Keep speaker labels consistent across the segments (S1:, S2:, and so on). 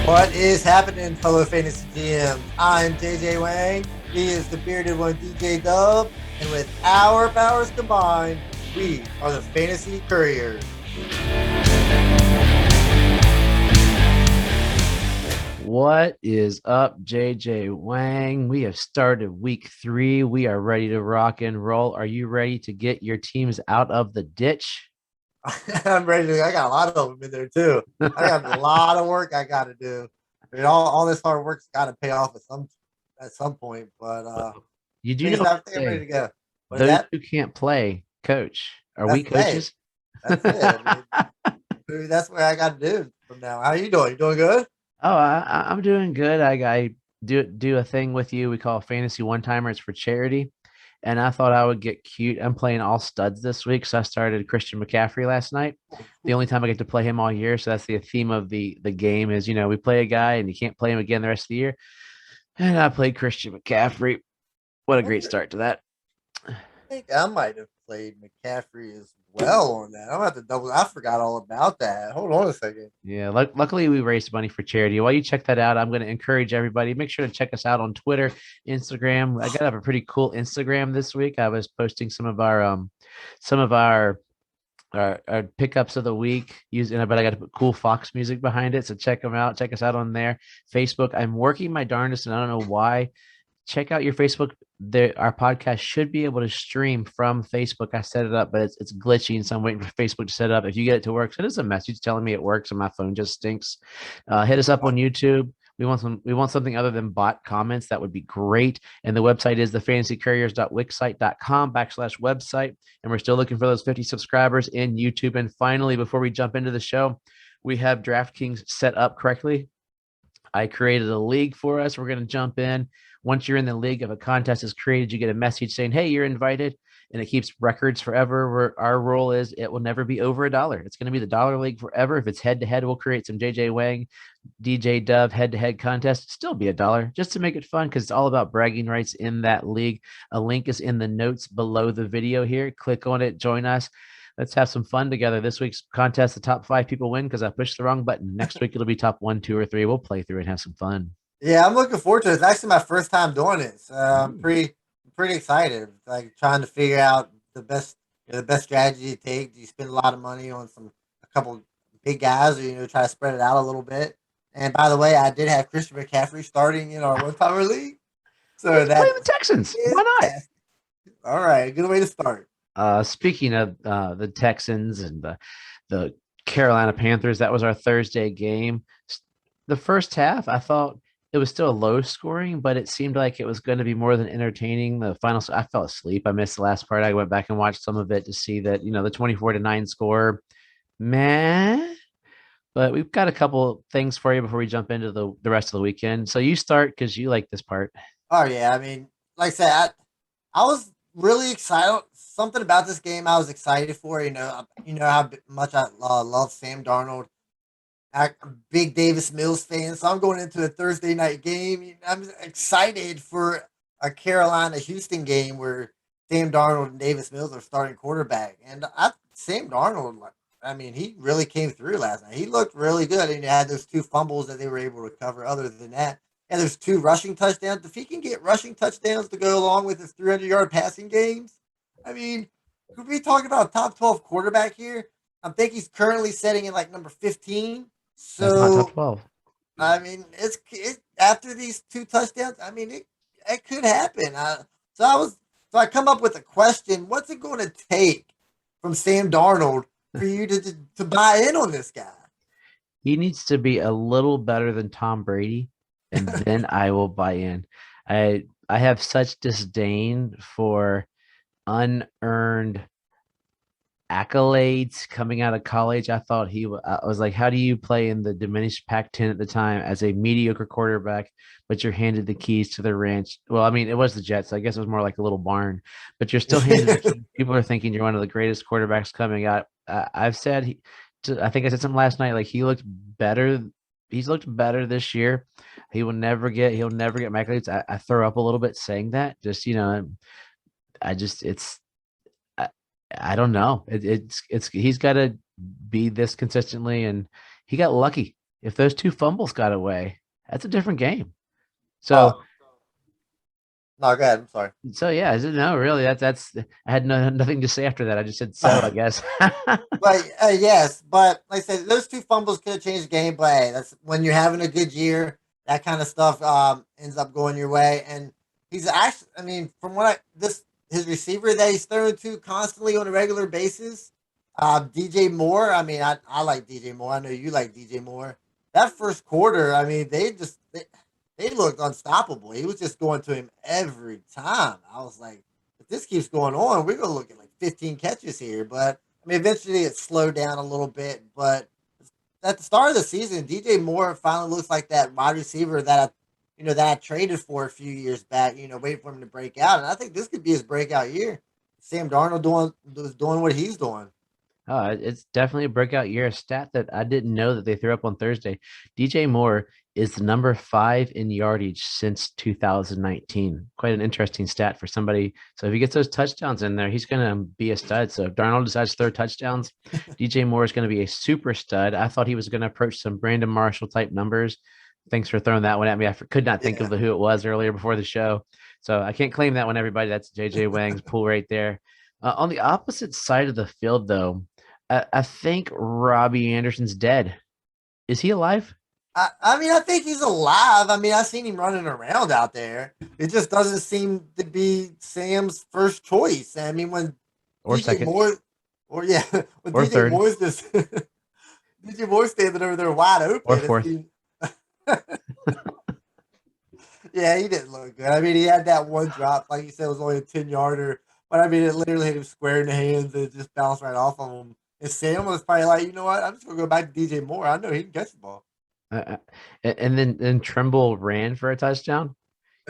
S1: What is happening, fellow fantasy GMs? I'm JJ Wang. He is the bearded one, DJ Dub. And with our powers combined, we are the Fantasy Couriers.
S2: What is up, JJ Wang? We have started week 3. We are ready to rock and roll. Are you ready to get your teams out of the ditch?
S1: I'm ready to. I got a lot of them in there too. I got a lot of work I got to do. I mean, all this hard work's got to pay off at some point. But
S2: You do know
S1: things
S2: what
S1: I
S2: they
S1: think I'm ready
S2: say.
S1: to go. What is
S2: Those
S1: that?
S2: who can't play, coach. Are we
S1: That's hey,
S2: coaches?
S1: that's it. I mean, that's what I got to do from now. How you doing? You doing good?
S2: I'm doing good. I do a thing with you. We call fantasy one timer. It's for charity, and I thought I would get cute. I'm playing all studs this week, so I started Christian McCaffrey last night. The only time I get to play him all year, so that's the theme of the game. Is we play a guy and you can't play him again the rest of the year. And I played Christian McCaffrey. What a great
S1: Okay.
S2: start to that.
S1: I think I might have played McCaffrey as well on that. I'm gonna have to double. I forgot all about that. Hold on a second.
S2: Yeah, luckily we raised money for charity. While you check that out, I'm going to encourage everybody. Make sure to check us out on Twitter, Instagram. I got to have a pretty cool Instagram this week. I was posting some of our pickups of the week using, but I got to put cool Fox music behind it. So check them out. Check us out on there. Facebook. I'm working my darndest, and I don't know why. Check out your Facebook. Our podcast should be able to stream from Facebook. I set it up, but it's glitchy, and so I'm waiting for Facebook to set it up. If you get it to work, send us a message telling me it works, and my phone just stinks. Hit us up on YouTube. We want something other than bot comments. That would be great. And the website is thefantasycouriers.wixsite.com/website. And we're still looking for those 50 subscribers in YouTube. And finally, before we jump into the show, we have DraftKings set up correctly. I created a league for us. We're going to jump in. Once you're in the league, if a contest is created, you get a message saying, "Hey, you're invited," and it keeps records forever. Our rule is it will never be over $1. It's going to be the dollar league forever. If it's head to head, we'll create some JJ Wang, DJ Dove head to head contest. Still be $1 just to make it fun because it's all about bragging rights in that league. A link is in the notes below the video here. Click on it, join us. Let's have some fun together. This week's contest, the top 5 people win because I pushed the wrong button. Next week, it'll be top 1, 2, or 3. We'll play through and have some fun.
S1: Yeah, I'm looking forward to it. It's actually my first time doing it. So I'm
S2: Ooh.
S1: pretty excited. Like trying to figure out the best strategy to take. Do you spend a lot of money on a couple big guys, or try to spread it out a little bit? And by the way, I did have Christian McCaffrey starting in our one timer league, so
S2: He's playing
S1: that
S2: the Texans.
S1: is
S2: Why not?
S1: fantastic. All right, good way to start.
S2: Speaking of the Texans and the Carolina Panthers, that was our Thursday game. The first half, I thought it was still low scoring, but it seemed like it was going to be more than entertaining. The final, I fell asleep. I missed the last part. I went back and watched some of it to see that the 24-9 score, man. But we've got a couple things for you before we jump into the rest of the weekend. So you start because you like this part.
S1: Oh yeah, I mean, like I said, I was really excited. Something about this game I was excited for. You know how much I love Sam Darnold. I'm a big Davis Mills fan, so I'm going into a Thursday night game. I'm excited for a Carolina Houston game where Sam Darnold and Davis Mills are starting quarterback. And Sam Darnold, I mean, he really came through last night. He looked really good, and he had those 2 fumbles that they were able to cover. Other than that, and there's 2 rushing touchdowns. If he can get rushing touchdowns to go along with his 300-yard passing games, I mean, could we talk about a top 12 quarterback here? I think he's currently setting in like number 15.
S2: That's not top
S1: So
S2: 12.
S1: I mean, after these 2 touchdowns. I mean, it could happen. So I was so I come up with a question: what's it going to take from Sam Darnold for you to buy in on this guy?
S2: He needs to be a little better than Tom Brady, and then I will buy in. I have such disdain for unearned accolades coming out of college. I was like, how do you play in the diminished Pac-10 at the time as a mediocre quarterback, but you're handed the keys to the ranch? Well, I mean, it was the Jets. So I guess it was more like a little barn, but you're still handed the keys. People are thinking you're one of the greatest quarterbacks coming out. I've said, I think I said something last night, like he looked better. He's looked better this year. He'll never get accolades. I throw up a little bit saying that. I just, I, I don't know. He's got to be this consistently, and he got lucky. if those two fumbles got away, that's a different game.
S1: Oh,
S2: So
S1: no, go ahead. I'm sorry.
S2: so yeah, is it no really that's I had nothing to say after that. I just said so, I guess.
S1: But yes, but like I said, those two fumbles could have changed the game. But hey, that's when you're having a good year. That kind of stuff ends up going your way. And he's actually, I mean, from what this his receiver that he's throwing to constantly on a regular basis, DJ Moore. I mean, I like DJ Moore. I know you like DJ Moore. That first quarter, I mean, they looked unstoppable. He was just going to him every time. I was like, if this keeps going on, we're gonna look at like 15 catches here. But I mean, eventually it slowed down a little bit, but at the start of the season, DJ Moore finally looks like that wide receiver that I traded for a few years back. Waiting for him to break out, and I think this could be his breakout year. Sam Darnold doing what he's doing.
S2: It's definitely a breakout year. A stat that I didn't know that they threw up on Thursday. DJ Moore is the number 5 in yardage since 2019. Quite an interesting stat for somebody. So if he gets those touchdowns in there, he's going to be a stud. So if Darnold decides to throw touchdowns, DJ Moore is going to be a super stud. I thought he was going to approach some Brandon Marshall type numbers. Thanks for throwing that one at me. I could not think of
S1: Yeah.
S2: who it was earlier before the show. So I can't claim that one, everybody. That's JJ Wang's pool right there. On the opposite side of the field, though, I think Robbie Anderson's dead. Is he alive?
S1: I mean, I think he's alive. I mean, I've seen him running around out there. It just doesn't seem to be Sam's first choice. I mean, when
S2: Or
S1: DJ
S2: second?
S1: Moore, or yeah, when
S2: Or
S1: DJ
S2: third?
S1: Moore's just DJ Moore standing over there wide
S2: Or
S1: open.
S2: fourth?
S1: Yeah, he didn't look good. I mean, he had that one drop, like you said, it was only a 10-yarder, but I mean, it literally hit him square in the hands and it just bounced right off of him. And Sam was probably like, you know what? I'm just gonna go back to DJ Moore. I know he can catch the ball.
S2: And then Trimble ran for a touchdown.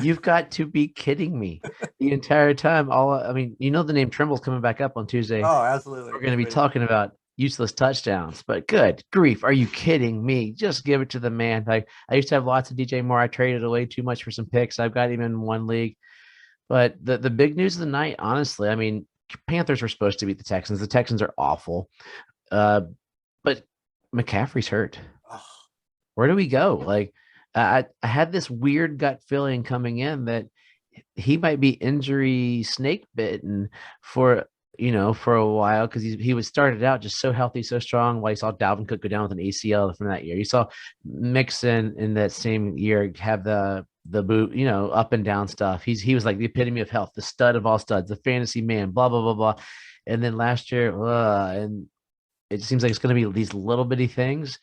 S2: You've got to be kidding me. The entire time, I mean, the name Trimble's coming back up on Tuesday.
S1: Oh, absolutely.
S2: We're going to
S1: Get
S2: be
S1: ready.
S2: talking about useless touchdowns, but good grief. Are you kidding me? Just give it to the man. Like I used to have lots of DJ Moore. I traded away too much for some picks. I've got him in one league. But the big news of the night, honestly, I mean, Panthers were supposed to beat the Texans. The Texans are awful. Uh, but McCaffrey's hurt.
S1: Oh,
S2: Where do we go? Like, I had this weird gut feeling coming in that he might be injury snake bitten for a while because he was started out just so healthy, so strong. While you saw Dalvin Cook go down with an ACL from that year, you saw Mixon in that same year have the boot, up and down stuff. He was like the epitome of health, the stud of all studs, the fantasy man, blah blah blah blah. And then last year, and it seems like it's going to be these little bitty things.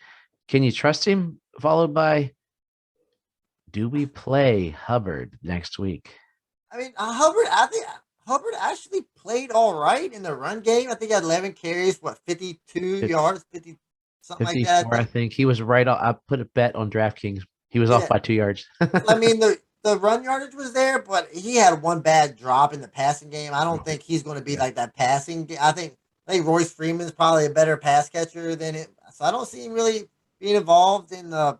S2: Can you trust him? Followed by, do we play Hubbard next week?
S1: I mean, I think Hubbard actually played all right in the run game. I think he had 11 carries, 52 yards, 50 something like that.
S2: 54, I think. He was right off. I put a bet on DraftKings. He was off
S1: Yeah,
S2: by 2 yards.
S1: I mean the run yardage was there, but he had one bad drop in the passing game. I don't think he's going to be
S2: Yeah.
S1: like that passing. I think Royce Freeman's probably a better pass catcher than it. So I don't see him really being involved in the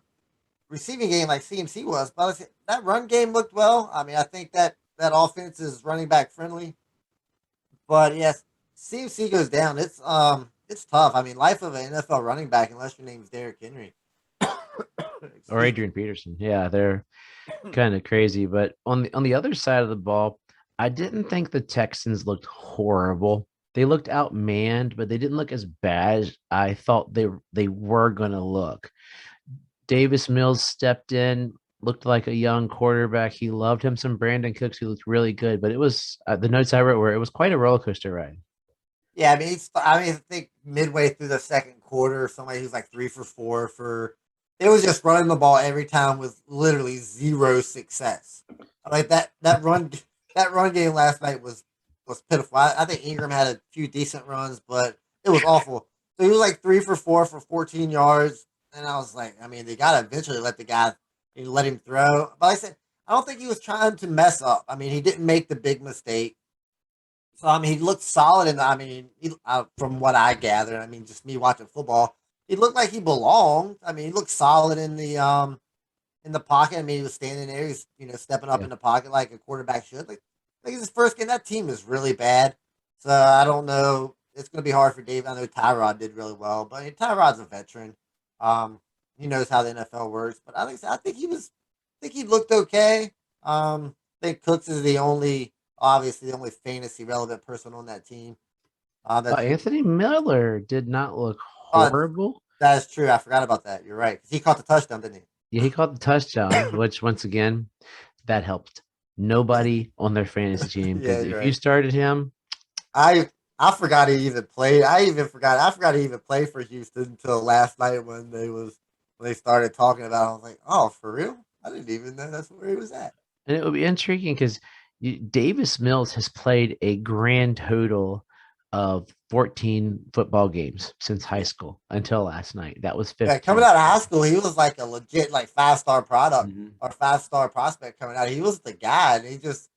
S1: receiving game like CMC was. But that run game looked well. I mean, I think that offense is running back friendly. But yes, CMC goes down. It's tough. I mean, life of an NFL running back unless your name's Derrick Henry.
S2: Or
S1: Excuse me.
S2: Adrian Peterson. Yeah, they're kind of crazy. But on the other side of the ball, I didn't think the Texans looked horrible. They looked outmanned, but they didn't look as bad as I thought they were gonna look. Davis Mills stepped in, looked like a young quarterback. He loved him some Brandon Cooks, who looked really good. But it was the notes I wrote were it was quite a roller coaster ride.
S1: Yeah, I think midway through the second quarter, somebody who's like 3 for 4 for. It was just running the ball every time with literally zero success. Like that run game last night was pitiful. I think Ingram had a few decent runs, but it was awful. So he was like 3 for 4 for 14 yards, and I was like, I mean, they gotta eventually let the guy, let him throw. But like I said, I don't think he was trying to mess up. I mean, he didn't make the big mistake. So I mean, he looked solid, and I mean, from what I gathered, I mean, just me watching football, he looked like he belonged. I mean, he looked solid in the pocket. I mean, he was standing there, he's stepping up
S2: Yeah.
S1: in the pocket like a quarterback should. Like his first game. That team is really bad, so I don't know. It's going to be hard for Dave. I know Tyrod did really well, but I mean, Tyrod's a veteran. Um, he knows how the NFL works. But I think he looked okay. I think Cooks is obviously the only fantasy relevant person on that team. That's
S2: Anthony Miller did not look
S1: uh,
S2: horrible.
S1: that is true. I forgot about that. You're right. 'Cause he caught the touchdown, didn't
S2: Yeah, he caught the touchdown,
S1: he?
S2: which once again, that helped nobody on their fantasy team
S1: Yeah,
S2: because
S1: you're
S2: if you
S1: right.
S2: started him,
S1: I forgot he even played. I forgot he even played for Houston until last night when they started talking about it. I was like, oh, for real? I didn't even know that's where he was at.
S2: and it would be intriguing because Davis Mills has played a grand total of 14 football games since high
S1: Yeah.
S2: school until last night. That was
S1: Yeah, coming
S2: 15.
S1: out of high school, he was like a legit like 5-star product
S2: Mhm.
S1: or 5-star prospect coming out. He was the guy, and he just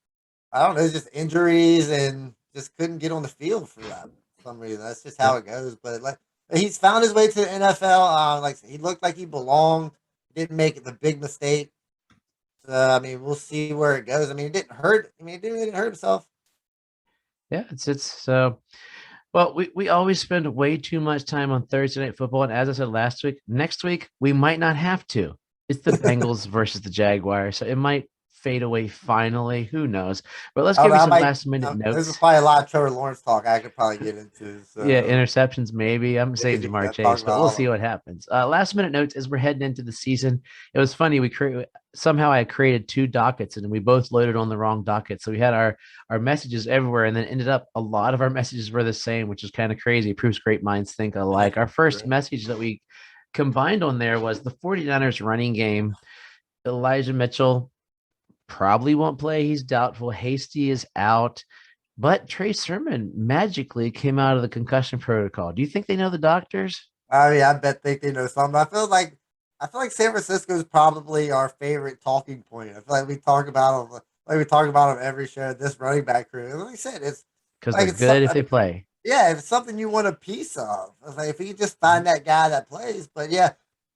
S1: I don't know, just injuries and just couldn't get on the field for that for some reason. That's just how
S2: Yep.
S1: it goes. But like he's found his way to the NFL. Like he looked like he belonged. Didn't make the big mistake. So I mean, we'll see where it goes. I mean, it didn't hurt. I mean, he didn't hurt himself.
S2: Yeah, it's so well, we always spend way too much time on Thursday night football. And as I said last week, next week we might not have to. It's the Bengals versus the Jaguars. So it might fade away finally. Who knows? But let's
S1: I don't
S2: give
S1: know.
S2: you
S1: I
S2: some
S1: might.
S2: last minute
S1: There's
S2: notes.
S1: probably a lot of Trevor Lawrence talk I could probably get into.
S2: Yeah,
S1: So
S2: interceptions maybe. I'm saying
S1: maybe
S2: Jamar
S1: I talk
S2: Chase, but
S1: about
S2: we'll
S1: all
S2: see
S1: of
S2: what happens. Last minute notes as we're heading into the season. It was funny. Somehow I created two dockets and we both loaded on the wrong docket. So we had our messages everywhere, and then ended up a lot of our messages were the same, which is kind of crazy. It proves great minds think
S1: them.
S2: alike. Our first
S1: Right.
S2: message that we combined on there was the 49ers running game. Elijah Mitchell probably won't play. He's doubtful. Hasty is out. But Trey Sermon magically came out of the concussion protocol. Do you think they know the doctors?
S1: I mean, I bet they know something. I feel like San Francisco is probably our favorite talking point. I feel like we talk about them like we talk about them every show. This running back crew, and like I said, it's
S2: Because they're
S1: like it's
S2: good if they play.
S1: yeah, if it's something you want a piece of. It's like if you just find that guy that plays. But yeah,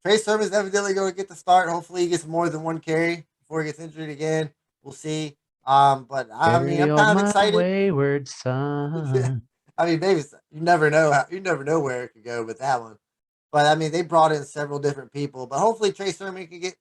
S1: Trey Sermon's evidently going to get the start. Hopefully, he gets more than one carry before he gets injured again. We'll see. But I mean,
S2: Carry
S1: I'm
S2: on
S1: kind of
S2: my
S1: excited.
S2: wayward son.
S1: I mean, maybe you never know where it could go with that one. But I mean, they brought in several different people. But hopefully, Trey Sermon can get.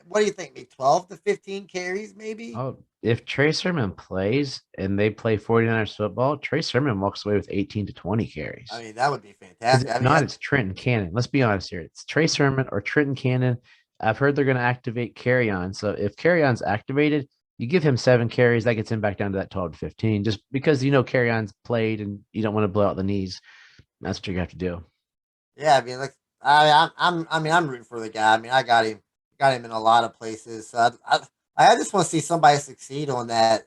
S1: What do you think? Maybe 12 to 15 carries, maybe.
S2: Oh, if Trey Sermon plays and they play 49ers football, Trey Sermon walks away with 18 to 20
S1: I
S2: carries.
S1: mean, that would be
S2: Because
S1: fantastic. I
S2: if
S1: mean,
S2: not, it's Trenton Cannon. Let's be honest here. It's Trey Sermon or Trenton Cannon. I've heard they're going to activate Carry On. So if Carry On's activated, you give him 7 carries, that gets him back down to that 12 to 15. Just because Carry On's played and you don't want to blow out the knees. That's what you have to do.
S1: yeah. I mean, like I mean, I'm rooting for the guy. I mean, got him in a lot of places. So I just want to see somebody succeed on that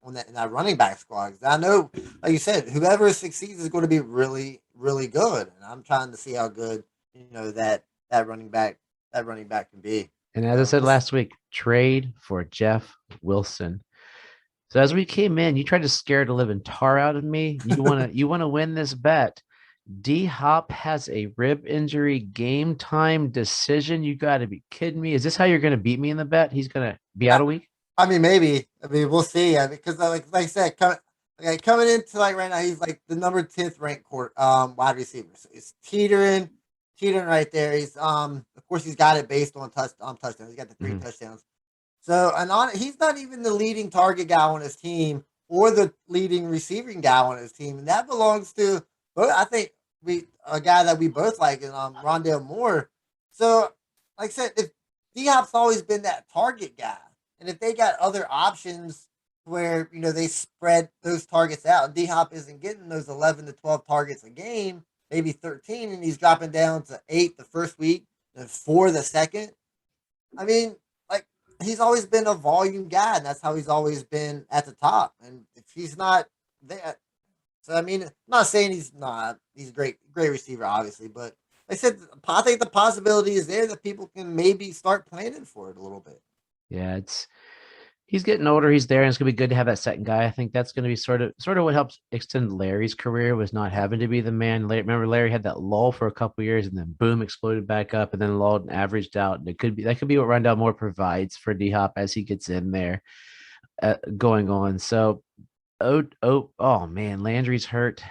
S1: running back squad. 'Cause I know, like you said, whoever succeeds is going to be really, really good. And I'm trying to see how good that running back can be.
S2: And as I
S1: So
S2: said last week, trade for Jeff Wilson. So as we came in, you tried to scare the living tar out of me. You want to win this bet. D Hop has a rib injury game time decision. You got to be kidding me. Is this how you're going to beat me in the bet? He's going to be out
S1: I,
S2: a week?
S1: I mean, maybe. I mean, we'll see. I mean, because like I said, coming into like right now, he's like the number 10th ranked wide receiver. So it's teetering right there. He's of course he's got it based on touchdowns. He's got the three
S2: Mhm.
S1: touchdowns. So he's not even the leading target guy on his team or the leading receiving guy on his team, and that belongs to I think we a guy that we both like, and Rondale Moore. So, like I said, if D Hop's always been that target guy, and if they got other options where they spread those targets out, D Hop isn't getting those 11 to 12 targets a game, maybe 13, and he's dropping down to 8 the first week and 4 the second. I mean, like he's always been a volume guy, and that's how he's always been at the top. And if he's not there, so I mean, I'm not saying he's not. He's a great receiver, obviously, but like I said, I think the possibility is there that people can maybe start planning for it a little bit.
S2: Yeah, he's getting older. He's there, and it's gonna be good to have that second guy. I think that's gonna be sort of what helps extend Larry's career was not having to be the man. Remember, Larry had that lull for a couple years, and then boom, exploded back up, and then lulled and averaged out. And that could be what Rondell Moore provides for D Hop as he gets in there, going on. So, oh man, Landry's hurt.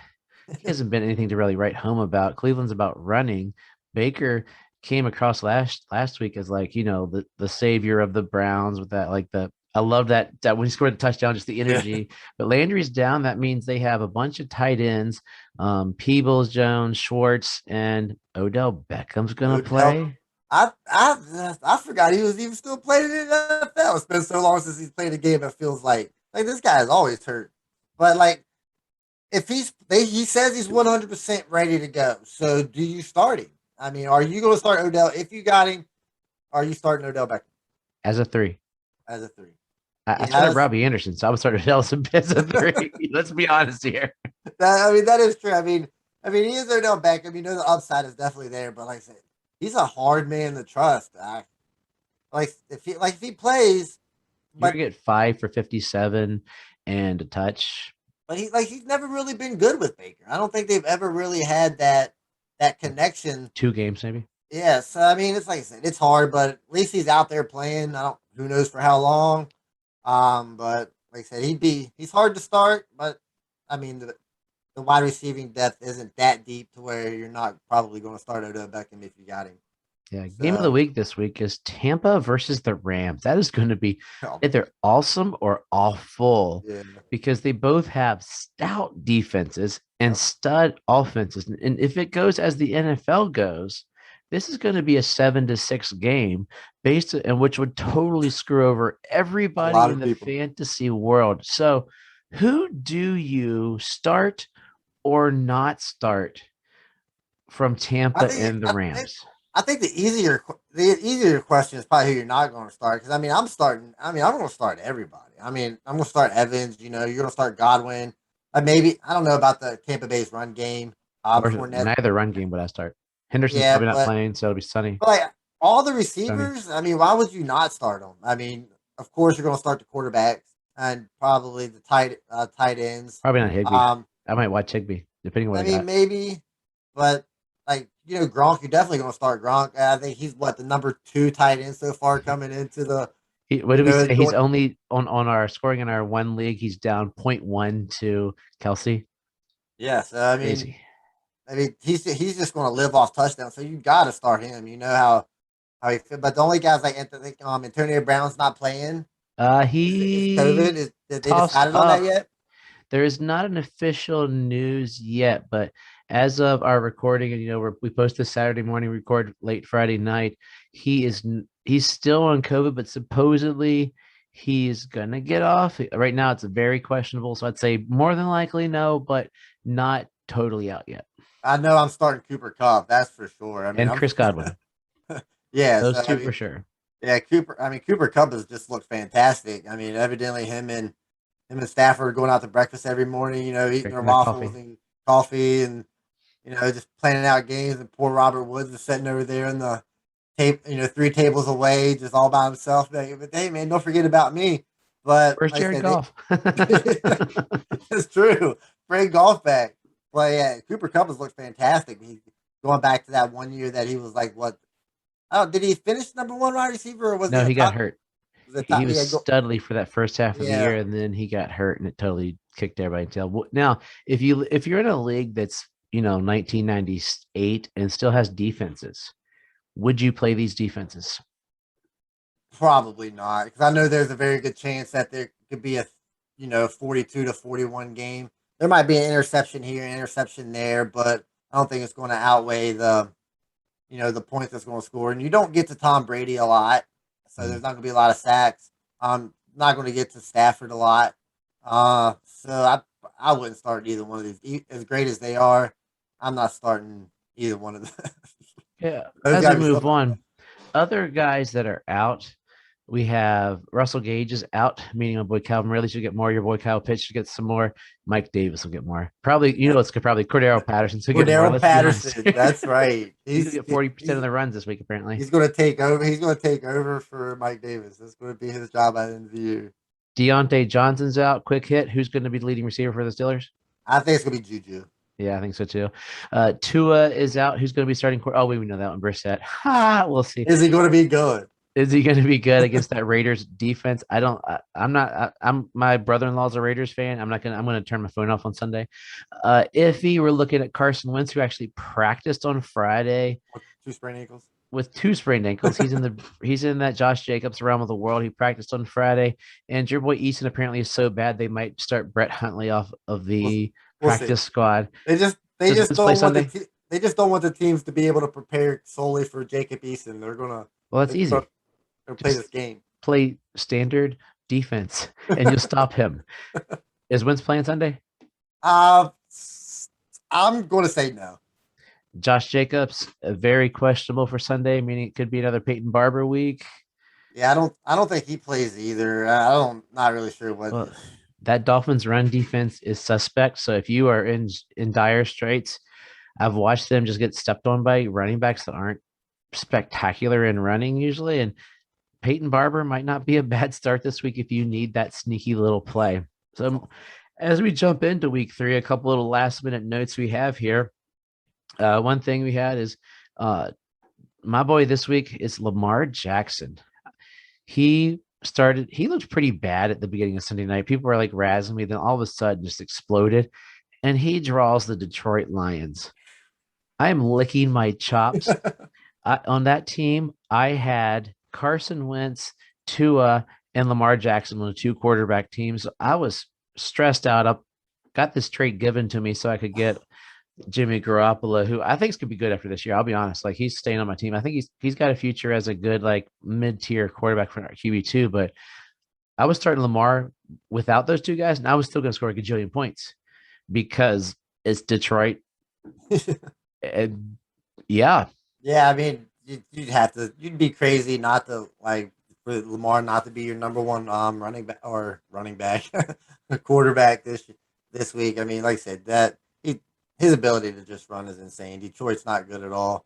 S2: He hasn't been anything to really write home about. Cleveland's about running. Baker came across last week as like, the savior of the Browns with that, like I love that when he scored the touchdown, just the
S1: Yeah.
S2: energy. But Landry's down. That means they have a bunch of tight ends. Peebles, Jones, Schwartz, and Odell Beckham's gonna
S1: Odell.
S2: play.
S1: I forgot he was even still playing in the NFL. It's been so long since he's played a game. It feels like this guy is always hurt. But like if he says he's 100% ready to go. So do you start him? I mean, are you going to start Odell if you got him? Are you starting Odell Beckham
S2: As a 3.
S1: as a three?
S2: I
S1: Yeah,
S2: started Robbie Anderson, so I would start Odell as a 3. Let's be honest here.
S1: that is true. I mean, he is Odell Beckham. You know, the upside is definitely there. But like I said, he's a hard man to trust. If he plays,
S2: You're
S1: but
S2: gonna get 5 for 57 and a touch.
S1: he's never really been good with Baker. I don't think they've ever really had that connection.
S2: 2 games maybe.
S1: Yeah, so I mean, it's like I said, it's hard, but at least he's out there playing. I don't, who knows for how long. But like I said, he's hard to start, but I mean, the wide receiving depth isn't that deep to where you're not probably going to start Odell Beckham if you got him.
S2: Yeah, game of the
S1: So,
S2: week this week is Tampa versus the Rams. That is going to be
S1: oh,
S2: either awesome or awful
S1: yeah,
S2: because they both have stout defenses and
S1: yep.
S2: stud offenses. And if it goes as the NFL goes, this is going to be a 7-6 game based on which would totally screw over
S1: A
S2: everybody
S1: lot
S2: in
S1: of
S2: the
S1: people.
S2: fantasy world. So, who do you start or not start from
S1: I
S2: Tampa
S1: think
S2: and the
S1: I think
S2: Rams?
S1: I think the easier question is probably who you're not going to start because I mean I'm starting. I mean I'm going to start everybody. I mean I'm going to start Evans. You know you're going to start Godwin. Maybe I don't know about the Tampa Bay's run game.
S2: Or
S1: Fournette.
S2: neither run game would I start. Henderson's
S1: Yeah,
S2: probably not
S1: but
S2: playing, so it'll be sunny.
S1: like all the
S2: Sunny.
S1: receivers. I mean, why would you not start them? I mean, of course you're going to start the quarterbacks and probably the tight ends.
S2: Probably not Higby.
S1: Um,
S2: I might watch Higby, depending on what
S1: I
S2: I
S1: mean
S2: got.
S1: maybe, but like Gronk, you're definitely going to start Gronk. I think he's what the number two tight end so far coming into the
S2: What do we say? He's
S1: going.
S2: only on our scoring in our one league. He's down point 0.1 to Kelsey.
S1: Yes,
S2: Crazy.
S1: I mean he's just going to live off touchdowns. So you got to start him. You know how he feel. But the only guys like Antonio Brown's not playing. Is COVID?
S2: He
S1: Did they
S2: tossed
S1: decided on that
S2: up.
S1: yet?
S2: There is not an official news yet, but as of our recording, and we post this Saturday morning, record late Friday night. He's still on COVID, but supposedly he's gonna get off. Right now, it's very questionable, so I'd say more than likely no, but not totally out yet.
S1: I know I'm starting Cooper Cup. That's for sure. I mean,
S2: And
S1: I'm
S2: Chris Godwin,
S1: yeah.
S2: those
S1: So I
S2: two for
S1: mean,
S2: sure.
S1: yeah, Cooper. I mean, Cooper Cup has just looked fantastic. I mean, evidently him and Stafford going out to breakfast every morning. Eating their
S2: Drinking that
S1: waffles
S2: coffee.
S1: and coffee, and just planning out games. And poor Robert Woods is sitting over there in the tape, 3 tables away, just all by himself. But hey, man, don't forget about me. But
S2: Where's
S1: like I
S2: Jared
S1: said,
S2: Goff?
S1: it's true. Bring golf back. Well, yeah, Cooper Cup has looked fantastic. He's going back to that one year that he was like, what? Oh, did he finish number one wide receiver or was he
S2: No,
S1: a
S2: he got
S1: top?
S2: hurt.
S1: Was it
S2: He
S1: top?
S2: was
S1: Yeah,
S2: studly for that first half of the
S1: yeah.
S2: year, and then he got hurt, and it totally kicked everybody tail. Now, if you're in a league that's 1998 and still has defenses, would you play these defenses?
S1: Probably not, because I know there's a very good chance that there could be a 42-41 game. There might be an interception here, an interception there, but I don't think it's going to outweigh the points that's going to score. And you don't get to Tom Brady a lot, so
S2: Mm.
S1: there's not going to be a lot of sacks. Not going to get to Stafford a lot. So I wouldn't start either one of these. As great as they are, I'm not starting either one of them.
S2: Yeah.
S1: Those
S2: As
S1: got
S2: we
S1: to be
S2: move
S1: somebody.
S2: on, other guys that are out, we have Russell Gage is out, meaning my boy Calvin Ridley should get more. Your boy Kyle Pitts should get some more. Mike Davis will get more. Probably, it's probably Cordero Patterson should get more.
S1: Cordero
S2: Let's be honest.
S1: Patterson. That's right.
S2: He's gonna
S1: He's
S2: get 40% of
S1: he's
S2: the runs this week, apparently.
S1: he's going to take over. He's going to take over for Mike Davis. That's going to be his job by the end of the year.
S2: Deontay Johnson's out. Quick hit. Who's going to be the leading receiver for the Steelers?
S1: I think it's going to be Juju.
S2: Yeah, I think so too. Tua is out. Who's going to be starting? Oh, we know that one. Brissett. Ha! We'll see.
S1: Is he going to be good?
S2: Is he going to be good against that Raiders defense? I don't. I'm not. I'm my brother-in-law's a Raiders fan. I'm not gonna. I'm gonna turn my phone off on Sunday. If he were looking at Carson Wentz, who actually practiced on Friday,
S1: Two sprained ankles.
S2: with 2 sprained ankles. He's in that Josh Jacobs realm of the world. He practiced on Friday, and your boy Easton apparently is so bad they might start Brett Huntley off of
S1: We'll,
S2: the
S1: we'll see.
S2: practice squad.
S1: They
S2: Does
S1: just
S2: Wentz play
S1: don't want
S2: Sunday?
S1: they just don't want the teams to be able to prepare solely for Jacob Eason.
S2: Well, that's
S1: They're gonna
S2: easy.
S1: play
S2: Just
S1: this game.
S2: play standard defense, and you'll stop him. Is Wentz playing Sunday?
S1: Uh, I'm going to say no.
S2: Josh Jacobs, very questionable for Sunday, meaning it could be another Peyton Barber week.
S1: Yeah, I don't think he plays either. Not really sure what.
S2: Well, that Dolphins run defense is suspect. So if you are in dire straits, I've watched them just get stepped on by running backs that aren't spectacular in running usually. And Peyton Barber might not be a bad start this week if you need that sneaky little play. So as we jump into week 3, a couple little last minute notes we have here. One thing we had is my boy this week is Lamar Jackson. He looked pretty bad at the beginning of Sunday night. People were like razzing me, then all of a sudden just exploded. And he draws the Detroit Lions. I am licking my chops. On that team, I had Carson Wentz, Tua, and Lamar Jackson on the 2 quarterback teams. I was stressed out. I got this trade given to me so I could get Jimmy Garoppolo, who I think is gonna be good after this year. I'll be honest. Like he's staying on my team. I think he's got a future as a good like mid-tier quarterback for QB2. But I was starting Lamar without those 2 guys, and I was still gonna score a gajillion points because it's Detroit. And yeah.
S1: Yeah, I mean, you'd be crazy not to like for Lamar not to be your number one running back quarterback this week. I mean, like I said, his ability to just run is insane. Detroit's not good at all.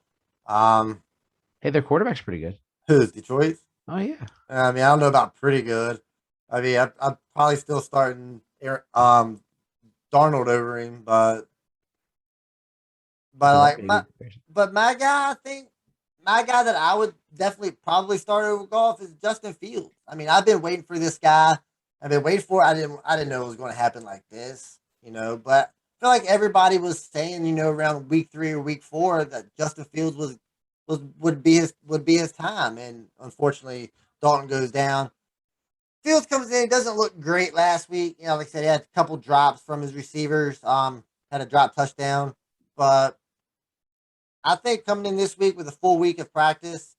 S2: Hey, their quarterback's pretty good.
S1: Who's Detroit?
S2: Oh yeah.
S1: I mean, I don't know about pretty good. I mean, I'm probably still starting Darnold over him, but
S2: That'd
S1: like
S2: be a good comparison.
S1: my guy, I think my guy that I would definitely probably start over golf is Justin Fields. I mean, I've been waiting for this guy. I've been waiting for it. I didn't know it was going to happen like this, but I feel like everybody was saying, around week 3 or week 4 that Justin Fields would be his time. And unfortunately Dalton goes down. Fields comes in, doesn't look great last week. Like I said, he had a couple drops from his receivers, had a drop touchdown. But I think coming in this week with a full week of practice,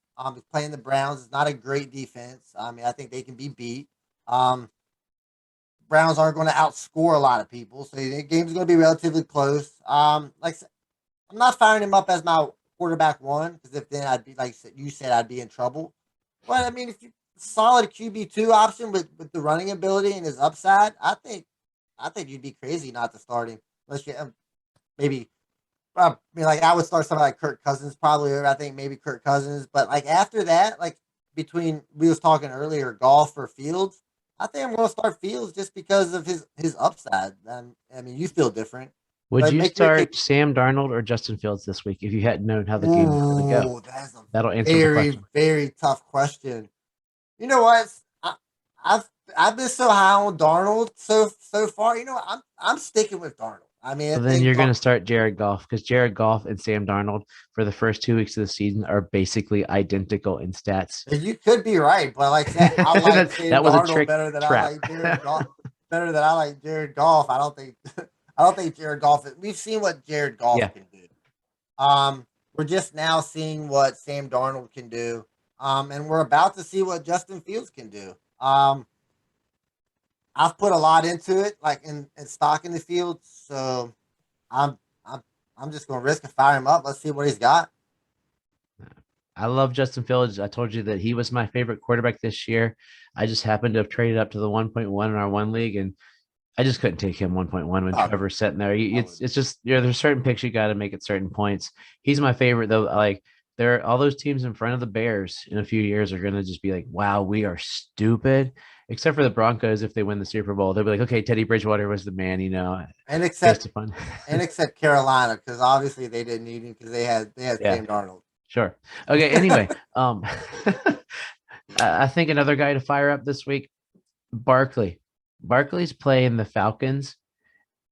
S1: playing the Browns is not a great defense. I mean, I think they can be beat. Browns aren't going to outscore a lot of people, so the game's going to be relatively close. Like I'm not firing him up as my quarterback 1 because if then I'd be like you said, I'd be in trouble. But I mean, if you solid QB2 option with the running ability and his upside, I think you'd be crazy not to start him unless you maybe. I mean, like I would start something like Kirk Cousins probably. I think maybe Kirk Cousins, but like after that, like between we was talking earlier, golf or Fields. I think I'm going to start Fields just because of his upside. I mean, you feel different,
S2: Would
S1: but
S2: you
S1: make your case.
S2: start Sam Darnold or Justin Fields this week if you hadn't known how the game was going to go?
S1: Ooh, that's a
S2: That'll answer the
S1: very
S2: question.
S1: very tough question. You know what? I've been so high on Darnold so far. I'm sticking with Darnold. I mean, I
S2: Well, then
S1: think
S2: you're going to start Jared Goff because Jared Goff and Sam Darnold for the first 2 weeks of the season are basically identical in stats.
S1: you could be right, but like I said, I like Sam
S2: That was a
S1: Darnold
S2: trick
S1: better than I
S2: trap.
S1: like Jared Goff. Better than I like Jared Goff. I don't think I don't think Jared Goff. We've seen what Jared Goff
S2: Yeah.
S1: can do. We're just now seeing what Sam Darnold can do. And we're about to see what Justin Fields can do. I've put a lot into it, like in stock in the field. So I'm I'm I'm just gonna risk and fire him up. Let's see what he's got.
S2: I love Justin Fields. I told you that he was my favorite quarterback this year. I just happened to have traded up to the 1.1 in our one league, and I just couldn't take him 1.1 when
S1: Oh,
S2: Trevor's sitting there.
S1: I
S2: It's just there's certain picks you got to make at certain points. He's my favorite though. Like there, all those teams in front of the Bears in a few years are gonna just be like, wow, we are stupid. Except for the Broncos, if they win the Super Bowl, they'll be like, okay, Teddy Bridgewater was the man,
S1: and
S2: based
S1: except
S2: upon.
S1: and except Carolina, because obviously they didn't need him because they had
S2: Yeah,
S1: Sam Darnold.
S2: sure. Okay. Anyway, I think another guy to fire up this week, Barkley. Barkley's playing the Falcons,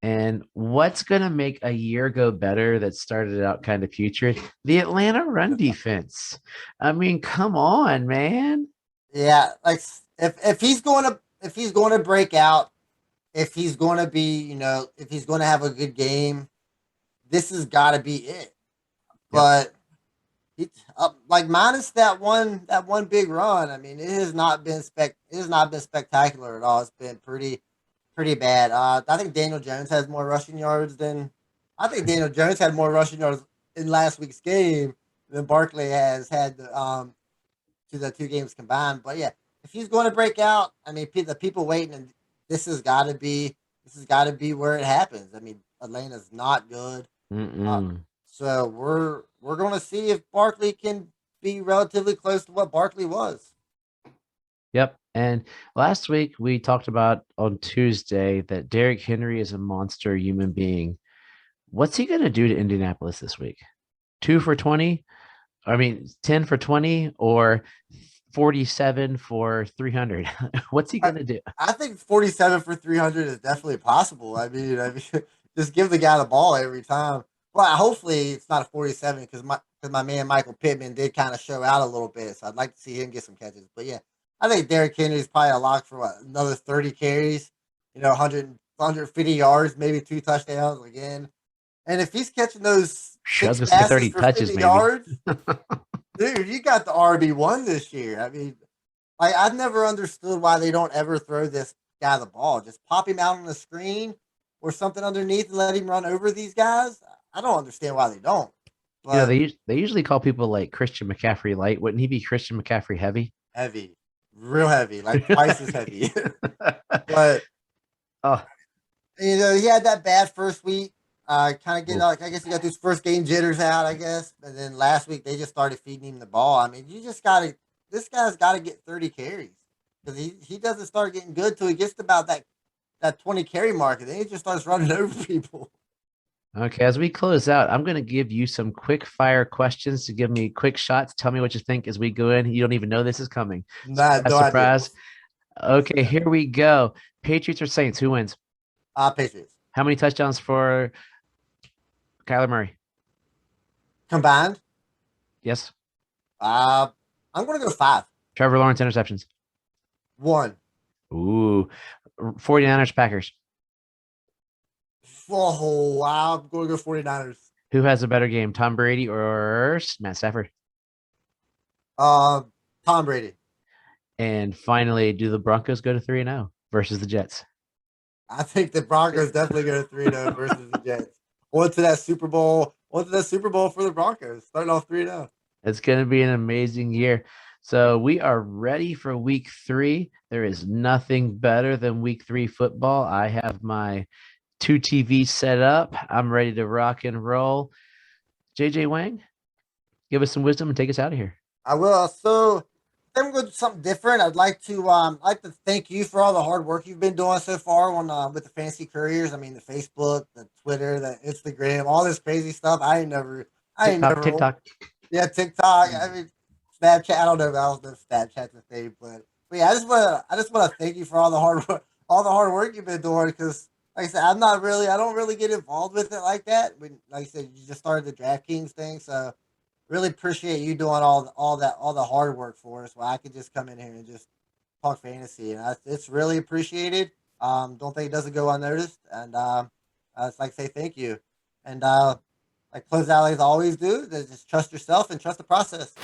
S2: And what's going to make a year go better that started out kind of putrid? The Atlanta run defense. I mean, come on, man.
S1: Yeah, like if he's going to break out, if he's going to be, if he's going to have a good game, this has got to be it.
S2: Yep.
S1: But he, like minus that one big run, I mean, it has not been spectacular at all. It's been pretty bad. I think Daniel Jones has more rushing yards than I think Daniel Jones had more rushing yards in last week's game than Barkley has had to the two games combined. But yeah, if he's going to break out, I mean, the people waiting, and this has got to be where it happens. I mean, Atlanta's not good, uh,
S2: Mm-mm.
S1: so we're going to see if Barkley can be relatively close to what Barkley was.
S2: Yep. And last week we talked about on Tuesday that Derrick Henry is a monster human being. What's he going to do to Indianapolis this week? 2 for 20? I mean, 10 for 20 or 47 for 300? What's he
S1: I,
S2: going to do?
S1: I think 47 for 300 is definitely possible. Just give the guy the ball every time. Well, hopefully it's not a 47 because my man Michael Pittman did kind of show out a little bit, so I'd like to see him get some catches. But yeah, I think Derrick Henry is probably a lock for another 30 carries, 150 yards, maybe two touchdowns again. And if he's catching those
S2: I was
S1: six
S2: going to say
S1: passes
S2: 30
S1: for
S2: touches,
S1: 50
S2: maybe.
S1: yards, dude, you got the RB1 this year. I mean, like I've never understood why they don't ever throw this guy the ball. Just pop him out on the screen or something underneath and let him run over these guys. I don't understand why they don't. But
S2: They usually call people like Christian McCaffrey light. Wouldn't he be Christian McCaffrey heavy?
S1: heavy, real heavy, like twice as heavy. But
S2: Oh,
S1: he had that bad first week. Kind of get
S2: oof.
S1: like I guess he got these first game jitters out. I guess, and then last week they just started feeding him the ball. I mean, you just gotta. This guy's got to get 30 carries because he doesn't start getting good till he gets to about that 20 carry mark, and then he just starts running over people.
S2: Okay, as we close out, I'm going to give you some quick fire questions to give me quick shots. Tell me what you think as we go in. You don't even know this is coming.
S1: Nah,
S2: Surprise,
S1: no idea.
S2: surprise. Okay, here we go. Patriots or Saints? Who wins?
S1: Patriots
S2: How many touchdowns for Kyler Murray?
S1: combined.
S2: Yes.
S1: Uh, I'm gonna go five.
S2: Trevor Lawrence interceptions.
S1: One.
S2: Ooh. 49ers Packers.
S1: Oh wow, I'm gonna go 49ers.
S2: Who has a better game, Tom Brady or Matt Stafford?
S1: Uh, Tom Brady.
S2: And finally, do the Broncos go to 3-0 versus the Jets?
S1: I think the Broncos definitely go to 3-0 versus the Jets. On to that Super Bowl. On to that Super Bowl for the Broncos. Starting off 3-0.
S2: It's going to be an amazing year. So we are ready for week 3. There is nothing better than week 3 football. I have my 2 TVs set up. I'm ready to rock and roll. JJ Wang, give us some wisdom and take us out of here.
S1: I will. So then we're going to do something different. I'd like to thank you for all the hard work you've been doing so far on with the Fantasy Couriers. I mean, the Facebook, the Twitter, the Instagram, all this crazy stuff. I ain't
S2: TikTok,
S1: never,
S2: TikTok.
S1: yeah, TikTok. I mean, Snapchat. I don't know if Snapchat's a thing, but yeah, I just want to thank you for all the hard work, you've been doing. Because like I said, I don't really get involved with it like that. When like I said, you just started the DraftKings thing, so really appreciate you doing all the hard work for us. Where I could just come in here and just talk fantasy, and it's really appreciated. Don't think it doesn't go unnoticed, and I just like to say thank you. And like close out as I always do, just trust yourself and trust the process.